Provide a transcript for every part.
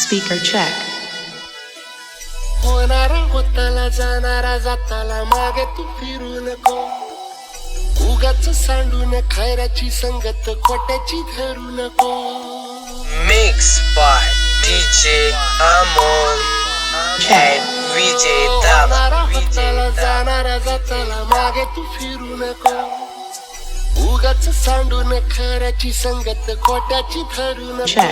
Speaker check. होणारा होताला जाणारा जाताला मागे तू फिरू नको, उगाच सांडून खैराची संगत खोट्याची धरू नको. Mix by DJ Amol and VJ होणारा devak. होताला जाणारा जाताला मागे तू फिरू नको, उगाच सांडून खऱ्याची संगत खोट्याची धरू नको.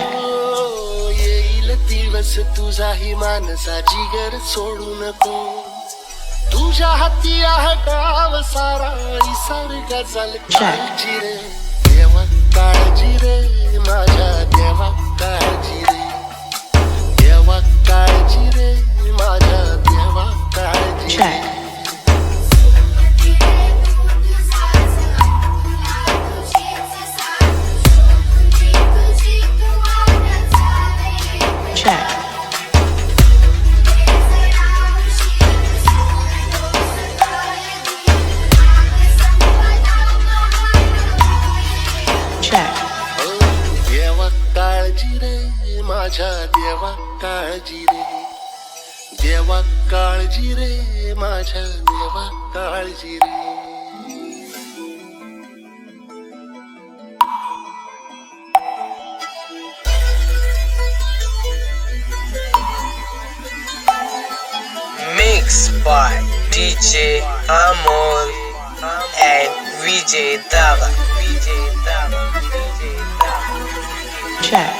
येईल दिवस तुझाही मानसा जिगर सोडू नको, तुझ्या हाती आहे डाव सारा इसार गजल काळजी रे देवा काळजी रे माझ्या देवा काळजी रे देवा काळजी रे माझ्या देवा काळजी रे. Check. Check. देवा काळजी रे माझ्या देवा काळजी रे देवा काळजी रे माझ्या देवा काळजी रे. Mix by DJ Amol and VJ devak. Check.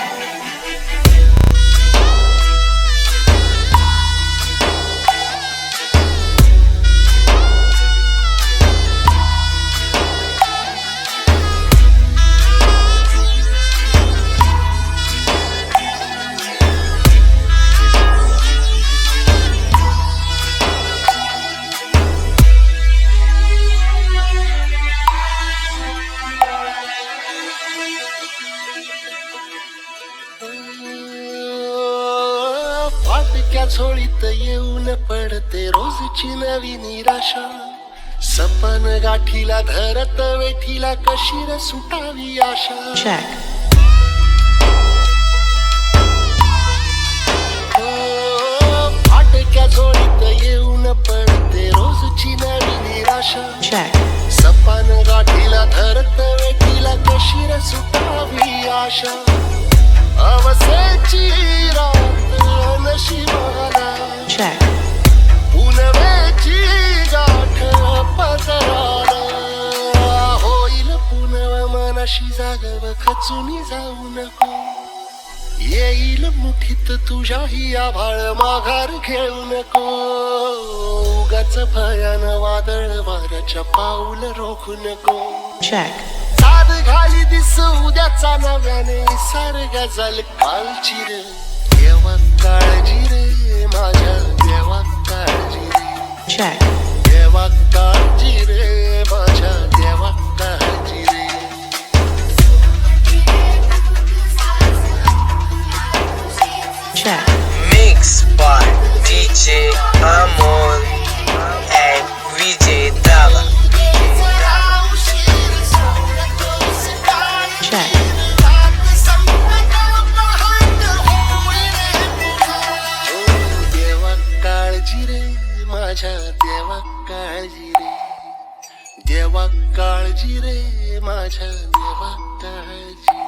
फाटक्या झोळीत येऊन पडते रोजची नवी निराशा, सपन गाठीला धरत वेठीला कशी रे सुटावी आशा. Check. फाटक्या झोळीत येऊन पडते रोजची नवी निराशा, Check. सपन गाठीला धरत वेठीला कशी रे सुटावी आशा. अवसेची रात नशिबाला, Check. पुनवेची गाठ पदराला, होईल पुनव मनाशी जागव खचून जाऊ नको. येईल मुठीत तुझ्याही आभाळ माघार घेऊ नको, उगाच भयान वादळ वाऱ्याच्या पाऊल रोखू नको. Check. साध घाली दिस उद्याचा नव्याने सार गजल कालची रे देवा काळजी रे माझ्या देवा काळजी रे Check. देवा काळजी रे माझ्या देवा काळजी रे. Check. Mix by DJ Amol and VJ devak. Check. देवा काळजी रे माझ्या देवा काळजी रे देवा काळजी रे माझ्या देवा काळजी.